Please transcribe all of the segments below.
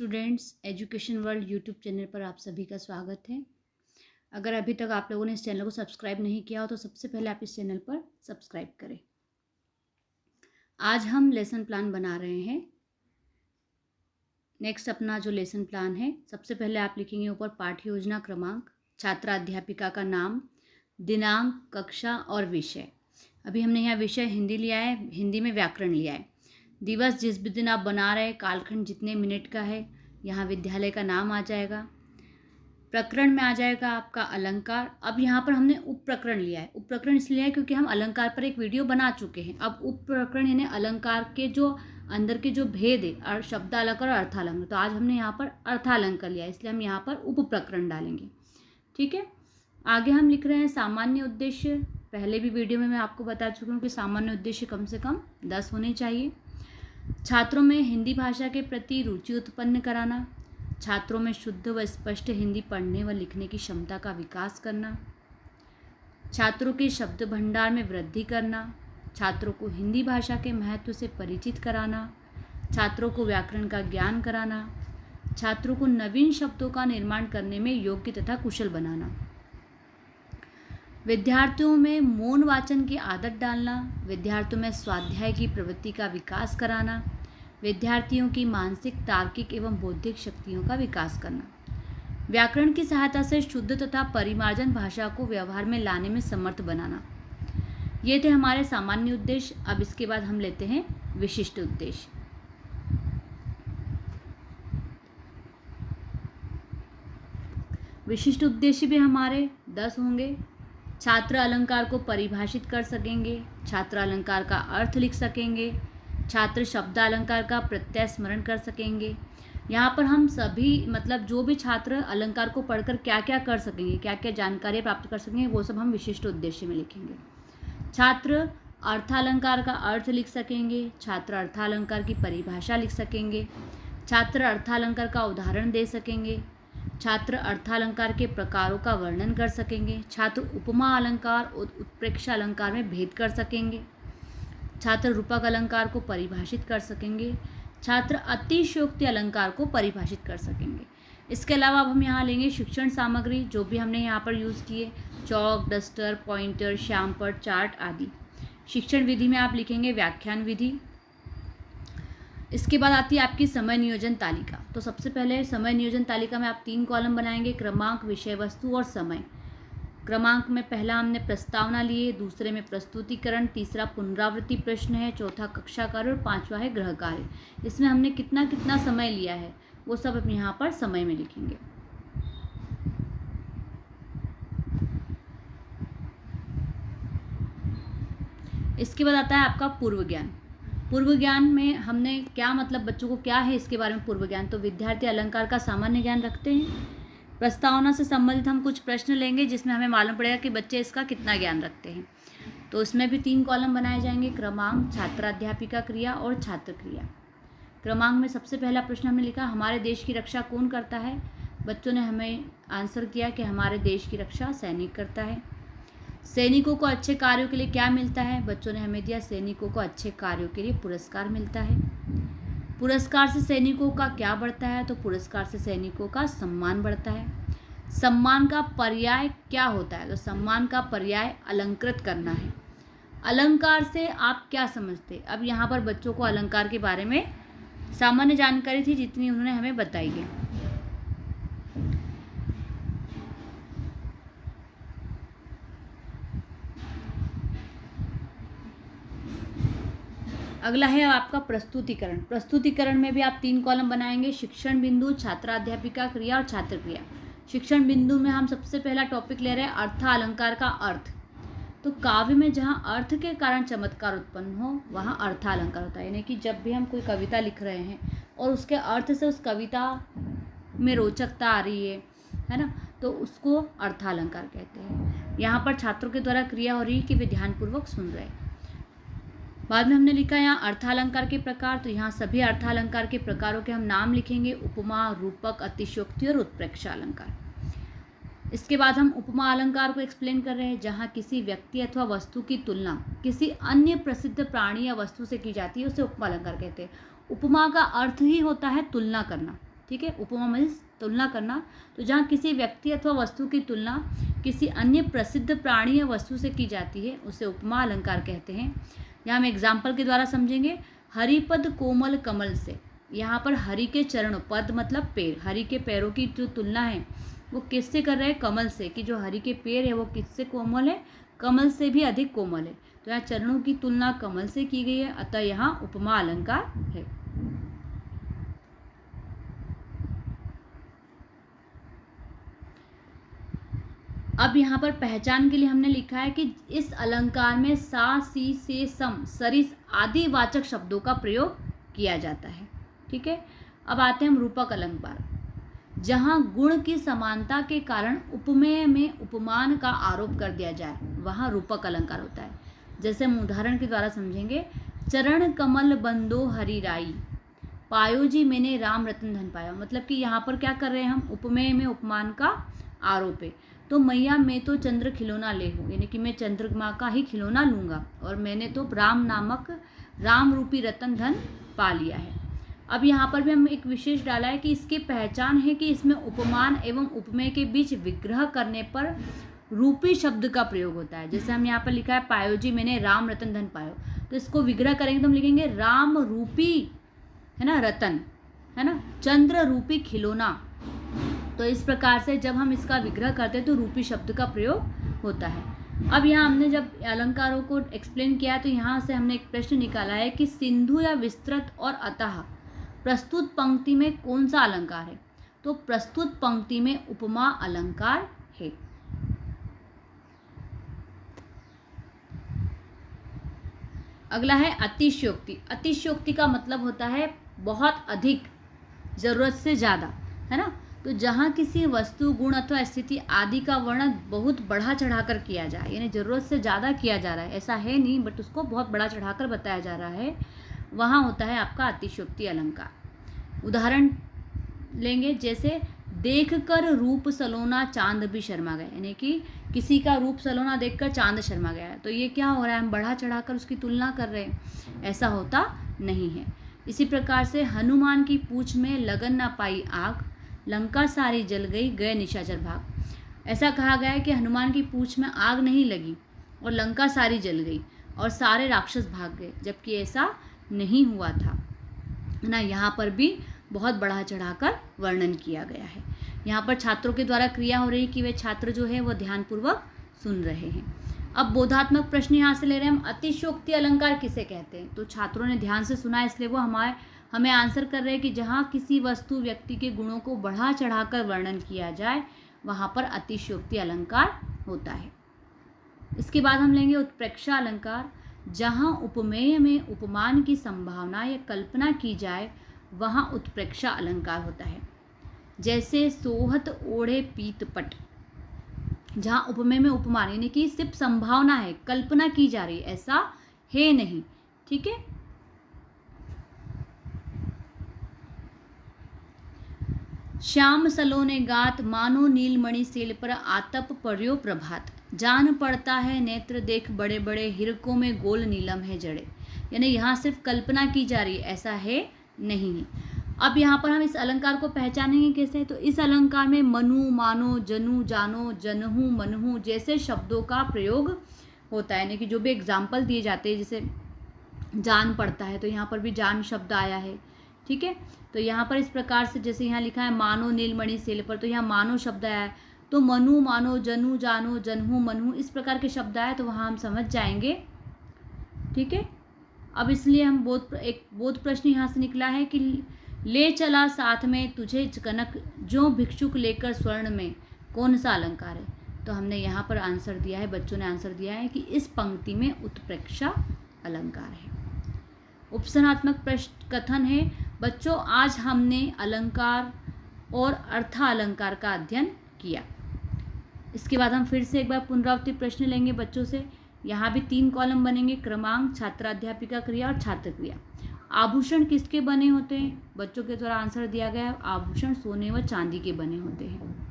Students, education world YouTube channel पर आप सभी का स्वागत है। अगर अभी तक आप लोगों ने इस चैनल को सब्सक्राइब नहीं किया हो तो सबसे पहले आप इस चैनल पर सब्सक्राइब करें। आज हम लेसन प्लान बना रहे हैं। नेक्स्ट अपना जो लेसन प्लान है, सबसे पहले आप लिखेंगे ऊपर पाठ्य योजना क्रमांक, छात्रा अध्यापिका का नाम, दिनांक, कक्षा और विषय। अभी हमने यहाँ विषय हिंदी लिया है, हिंदी में व्याकरण लिया है। दिवस जिस भी दिन आप बना रहे हैं, कालखंड जितने मिनट का है, यहाँ विद्यालय का नाम आ जाएगा। प्रकरण में आ जाएगा आपका अलंकार। अब यहाँ पर हमने उप प्रकरण लिया है। उप प्रकरण इसलिए लिया है क्योंकि हम अलंकार पर एक वीडियो बना चुके हैं। अब उप प्रकरण यानी अलंकार के जो अंदर के जो भेद है, शब्दालंकार और अर्थालंकार, तो आज हमने यहाँ पर अर्थालंकार लिया है, इसलिए हम यहाँ पर उप प्रकरण डालेंगे। ठीक है, आगे हम लिख रहे हैं सामान्य उद्देश्य। पहले भी वीडियो में मैं आपको बता चुकी हूँ कि सामान्य उद्देश्य कम से कम 10 होने चाहिए। छात्रों में हिंदी भाषा के प्रति रुचि उत्पन्न कराना, छात्रों में शुद्ध व स्पष्ट हिंदी पढ़ने व लिखने की क्षमता का विकास करना, छात्रों के शब्द भंडार में वृद्धि करना, छात्रों को हिंदी भाषा के महत्व से परिचित कराना, छात्रों को व्याकरण का ज्ञान कराना, छात्रों को नवीन शब्दों का निर्माण करने में योग्य तथा कुशल बनाना, विद्यार्थियों में मौन वाचन की आदत डालना, विद्यार्थियों में स्वाध्याय की प्रवृत्ति का विकास कराना, विद्यार्थियों की मानसिक, तार्किक एवं बौद्धिक शक्तियों का विकास करना, व्याकरण की सहायता से शुद्ध तथा परिमार्जन भाषा को व्यवहार में लाने में समर्थ बनाना। ये थे हमारे सामान्य उद्देश्य। अब इसके बाद हम लेते हैं विशिष्ट उद्देश्य। विशिष्ट उद्देश्य भी हमारे 10 होंगे। छात्र अलंकार को परिभाषित कर सकेंगे, छात्र अलंकार का अर्थ लिख सकेंगे, छात्र शब्दालंकार का प्रत्यय स्मरण कर सकेंगे। यहाँ पर हम सभी जो भी छात्र अलंकार को पढ़कर क्या क्या कर सकेंगे, क्या क्या जानकारी प्राप्त कर सकेंगे, वो सब हम विशिष्ट उद्देश्य में लिखेंगे। छात्र अर्थालंकार का अर्थ लिख सकेंगे, छात्र अर्थालंकार की परिभाषा लिख सकेंगे, छात्र अर्थालंकार का उदाहरण दे सकेंगे, छात्र अर्थालंकार के प्रकारों का वर्णन कर सकेंगे, छात्र उपमा अलंकार और उत्प्रेक्षा अलंकार में भेद कर सकेंगे, छात्र रूपक अलंकार को परिभाषित कर सकेंगे, छात्र अतिशयोक्ति अलंकार को परिभाषित कर सकेंगे। इसके अलावा अब हम यहाँ लेंगे शिक्षण सामग्री, जो भी हमने यहाँ पर यूज़ किए, चौक, डस्टर, पॉइंटर, श्यामपट्ट, चार्ट आदि। शिक्षण विधि में आप लिखेंगे व्याख्यान विधि। इसके बाद आती है आपकी समय नियोजन तालिका। तो सबसे पहले समय नियोजन तालिका में आप 3 कॉलम बनाएंगे, क्रमांक, विषय वस्तु और समय। क्रमांक में पहला हमने प्रस्तावना लिए, दूसरे में प्रस्तुतिकरण, तीसरा पुनरावृत्ति प्रश्न है, चौथा कक्षा कार्य और 5वां है गृह कार्य। इसमें हमने कितना कितना समय लिया है वो सब हम यहाँ पर समय में लिखेंगे। इसके बाद आता है आपका पूर्व ज्ञान। पूर्व ज्ञान में हमने क्या बच्चों को क्या है इसके बारे में पूर्व ज्ञान। तो विद्यार्थी अलंकार का सामान्य ज्ञान रखते हैं। प्रस्तावना से संबंधित हम कुछ प्रश्न लेंगे जिसमें हमें मालूम पड़ेगा कि बच्चे इसका कितना ज्ञान रखते हैं। तो इसमें भी 3 कॉलम बनाए जाएंगे, क्रमांक, छात्राध्यापिका क्रिया और छात्र क्रिया। क्रमांक में सबसे पहला प्रश्न हमने लिखा, हमारे देश की रक्षा कौन करता है। बच्चों ने हमें आंसर किया कि हमारे देश की रक्षा सैनिक करता है। सैनिकों को अच्छे कार्यों के लिए क्या मिलता है। बच्चों ने हमें दिया सैनिकों को अच्छे कार्यों के लिए पुरस्कार मिलता है। पुरस्कार से सैनिकों का क्या बढ़ता है। तो पुरस्कार से सैनिकों का सम्मान बढ़ता है। सम्मान का पर्याय क्या होता है। तो सम्मान का पर्याय अलंकृत करना है। अलंकार से आप क्या समझते। अब यहाँ पर बच्चों को अलंकार के बारे में सामान्य जानकारी थी जितनी उन्होंने हमें बताई है। अगला है आपका प्रस्तुतिकरण। प्रस्तुतिकरण में भी आप 3 कॉलम बनाएंगे, शिक्षण बिंदु, छात्राध्यापिका क्रिया और छात्र क्रिया। शिक्षण बिंदु में हम सबसे पहला टॉपिक ले रहे हैं अर्थालंकार का अर्थ। तो काव्य में जहाँ अर्थ के कारण चमत्कार उत्पन्न हो वहाँ अर्थालंकार होता है। यानी कि जब भी हम कोई कविता लिख रहे हैं और उसके अर्थ से उस कविता में रोचकता आ रही है ना, तो उसको अर्थालंकार कहते हैं। यहाँ पर छात्रों के द्वारा क्रिया हो रही है कि वे ध्यानपूर्वक सुन रहे हैं। बाद में हमने लिखा यहाँ अर्थालंकार के प्रकार। तो यहाँ सभी अर्थालंकार के प्रकारों के हम नाम लिखेंगे, उपमा, रूपक, अतिशयोक्ति और उत्प्रेक्षा अलंकार। इसके बाद हम उपमा अलंकार को एक्सप्लेन कर रहे हैं, जहाँ किसी व्यक्ति अथवा वस्तु की तुलना किसी अन्य प्रसिद्ध प्राणी या वस्तु से की जाती है, उसे उपमा अलंकार कहते हैं। उपमा का अर्थ ही होता है तुलना करना। ठीक है। उपमा में तुलना करना, तो जहाँ किसी व्यक्ति अथवा वस्तु की तुलना किसी अन्य प्रसिद्ध प्राणी या वस्तु से की जाती है उसे उपमा अलंकार कहते हैं। यहाँ हम एग्जाम्पल के द्वारा समझेंगे। हरिपद कोमल कमल से, यहाँ पर हरि के चरण, पद मतलब पैर, हरि के पैरों की जो तुलना है वो किससे कर रहे हैं? कमल से, कि जो हरि के पैर है वो किससे कोमल है? कमल से भी अधिक कोमल है। तो यहाँ चरणों की तुलना कमल से की गई है, अतः यहाँ उपमा अलंकार है। अब यहाँ पर पहचान के लिए हमने लिखा है कि इस अलंकार में सा, सी, से, सम, सरिस आदि वाचक शब्दों का प्रयोग किया जाता है। ठीक है। अब आते हैं हम रूपक अलंकार, जहाँ गुण की समानता के कारण उपमेय में उपमान का आरोप कर दिया जाए वहाँ रूपक अलंकार होता है। जैसे हम उदाहरण के द्वारा समझेंगे। चरण कमल बंदो हरि राई, पायो जी मैंने राम रतन धन पाया। मतलब कि यहाँ पर क्या कर रहे हैं हम? उपमेय में उपमान का आरोप है। तो मैया मैं तो चंद्र खिलौना ले हूँ, यानी कि मैं चंद्रमा का ही खिलौना लूँगा, और मैंने तो राम नामक राम रूपी रतन धन पा लिया है। अब यहाँ पर भी हम एक विशेष डाला है कि इसकी पहचान है कि इसमें उपमान एवं उपमेय के बीच विग्रह करने पर रूपी शब्द का प्रयोग होता है। जैसे हम यहाँ पर लिखा है पायो जी मैंने राम रतन धन पायो, तो इसको विग्रह करेंगे तो हम लिखेंगे राम रूपी, है ना, रतन, है ना, चंद्र रूपी खिलौना। तो इस प्रकार से जब हम इसका विग्रह करते हैं तो रूपी शब्द का प्रयोग होता है। अब यहाँ हमने जब अलंकारों को एक्सप्लेन किया तो यहाँ से हमने एक प्रश्न निकाला है कि सिंधु या विस्तृत और अतः प्रस्तुत पंक्ति में कौन सा अलंकार है? तो प्रस्तुत पंक्ति में उपमा अलंकार है। अगला है अतिशयोक्ति। अतिशयोक्ति का मतलब होता है बहुत अधिक, जरूरत से ज़्यादा, है ना। तो जहाँ किसी वस्तु, गुण अथवा स्थिति आदि का वर्णन बहुत बढ़ा चढ़ाकर किया जाए, यानी जरूरत से ज़्यादा किया जा रहा है, ऐसा है नहीं बट उसको बहुत बड़ा चढ़ाकर बताया जा रहा है, वहाँ होता है आपका अतिशयोक्ति अलंकार। उदाहरण लेंगे, जैसे देख कर रूप सलोना चांद भी शर्मा गया, यानी कि किसी का रूप सलोना देखकर चांद शर्मा गया है। तो ये क्या हो रहा है? हम बढ़ा चढ़ाकर उसकी तुलना कर रहे हैं, ऐसा होता नहीं है। इसी प्रकार से हनुमान की पूंछ में लगन ना पाई आग, लंका सारी जल गई गए निशाचर भाग। ऐसा कहा गया है कि हनुमान की पूंछ में आग नहीं लगी और लंका सारी जल गई और सारे राक्षस भाग गए, जबकि ऐसा नहीं हुआ था, है ना। यहाँ पर भी बहुत बढ़ा चढ़ाकर वर्णन किया गया है। यहाँ पर छात्रों के द्वारा क्रिया हो रही कि वे छात्र जो है वो ध्यानपूर्वक सुन रहे हैं। अब बोधात्मक प्रश्न यहाँ से ले रहे हैं हम, अतिशयोक्ति अलंकार किसे कहते हैं? तो छात्रों ने ध्यान से सुना इसलिए वो हमें आंसर कर रहे हैं कि जहाँ किसी वस्तु, व्यक्ति के गुणों को बढ़ा चढ़ाकर वर्णन किया जाए वहाँ पर अतिशयोक्ति अलंकार होता है। इसके बाद हम लेंगे उत्प्रेक्षा अलंकार, जहाँ उपमेय में उपमान की संभावना या कल्पना की जाए वहाँ उत्प्रेक्षा अलंकार होता है। जैसे सोहत ओढ़े पीतपट, जहाँ उपमेय में उपमान, यानी कि सिर्फ संभावना है, कल्पना की जा रही है, ऐसा है नहीं। ठीक है। श्याम सलोने गात, मानो नीलमणि सेल पर आतप पर्यो प्रभात, जान पड़ता है नेत्र देख बड़े बड़े, हिरकों में गोल नीलम है जड़े। यानी यहाँ सिर्फ कल्पना की जा रही है, ऐसा है नहीं है। अब यहाँ पर हम इस अलंकार को पहचानेंगे कैसे? तो इस अलंकार में मनु, मानो, जनु, जानो, जनहु, मनहु जैसे शब्दों का प्रयोग होता है, यानी कि जो भी एग्जाम्पल दिए जाते हैं, जैसे जान पड़ता है तो यहाँ पर भी जान शब्द आया है। ठीक है। तो यहाँ पर इस प्रकार से, जैसे यहाँ लिखा है मानो नीलमणि सेल पर, तो यहाँ मानो शब्द आया है, तो मनु, मानो, जनु, जानो, जनहु, मनहु इस प्रकार के शब्द आए तो वहाँ हम समझ जाएंगे। ठीक है। अब इसलिए हम एक बोध प्रश्न यहाँ से निकला है कि ले चला साथ में तुझे कनक, जो भिक्षुक लेकर स्वर्ण में, कौन सा अलंकार है? तो हमने यहाँ पर आंसर दिया है, बच्चों ने आंसर दिया है कि इस पंक्ति में उत्प्रेक्षा अलंकार है। उपसनात्मक प्रश्न कथन है, बच्चों आज हमने अलंकार और अर्थालंकार का अध्ययन किया। इसके बाद हम फिर से एक बार पुनरावृत्ति प्रश्न लेंगे बच्चों से। यहाँ भी 3 कॉलम बनेंगे, क्रमांक, छात्राध्यापिका क्रिया और छात्र क्रिया। आभूषण किसके बने होते हैं? बच्चों के द्वारा आंसर दिया गया है, आभूषण सोने व चांदी के बने होते हैं।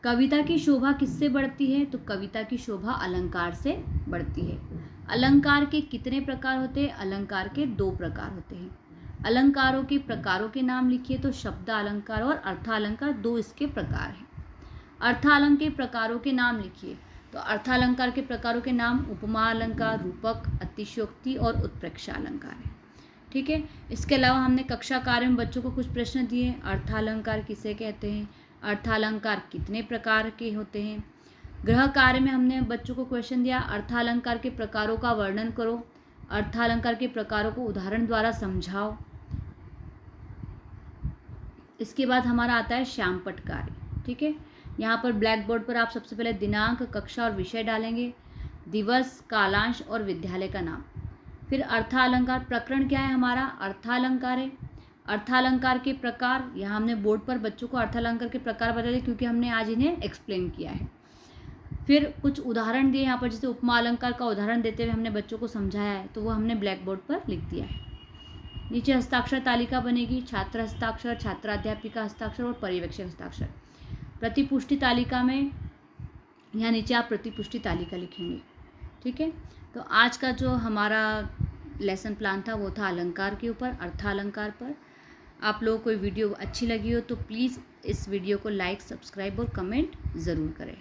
कविता की शोभा किससे बढ़ती है? तो कविता की शोभा अलंकार से बढ़ती है। अलंकार के कितने प्रकार होते हैं? अलंकार के 2 प्रकार होते हैं। अलंकारों के प्रकारों के नाम लिखिए। तो शब्दालंकार और अर्थालंकार 2 इसके प्रकार हैं। अर्थालंकार के प्रकारों के नाम लिखिए। तो अर्थालंकार के प्रकारों के नाम उपमा अलंकार, रूपक, अतिशयोक्ति और उत्प्रेक्षा अलंकार है। ठीक है। इसके अलावा हमने कक्षा कार्य में बच्चों को कुछ प्रश्न दिए। अर्थालंकार किसे कहते हैं, अर्थालंकार कितने प्रकार के होते हैं। गृह कार्य में हमने बच्चों को क्वेश्चन दिया, अर्थालंकार के प्रकारों का वर्णन करो, अर्थालंकार के प्रकारों को उदाहरण द्वारा समझाओ। इसके बाद हमारा आता है श्यामपट्ट कार्य। ठीक है। यहाँ पर ब्लैक बोर्ड पर आप सबसे पहले दिनांक, कक्षा और विषय डालेंगे, दिवस, कालांश और विद्यालय का नाम। फिर अर्थालंकार प्रकरण क्या है हमारा, अर्थालंकार है। अर्थालंकार के प्रकार, यहाँ हमने बोर्ड पर बच्चों को अर्थालंकार के प्रकार बता दिए क्योंकि हमने आज इन्हें एक्सप्लेन किया है। फिर कुछ उदाहरण दिए यहाँ पर, जैसे उपमा अलंकार का उदाहरण देते हुए हमने बच्चों को समझाया है, तो वो हमने ब्लैक बोर्ड पर लिख दिया है। नीचे हस्ताक्षर तालिका बनेगी, छात्र हस्ताक्षर, छात्राध्यापिका हस्ताक्षर और पर्यवेक्षक हस्ताक्षर। प्रतिपुष्टि तालिका में यहाँ नीचे आप प्रतिपुष्टि तालिका लिखेंगे। ठीक है। तो आज का जो हमारा लेसन प्लान था वो था अलंकार के ऊपर, अर्थालंकार पर। आप लोगों को वीडियो अच्छी लगी हो तो प्लीज़ इस वीडियो को लाइक, सब्सक्राइब और कमेंट ज़रूर करें।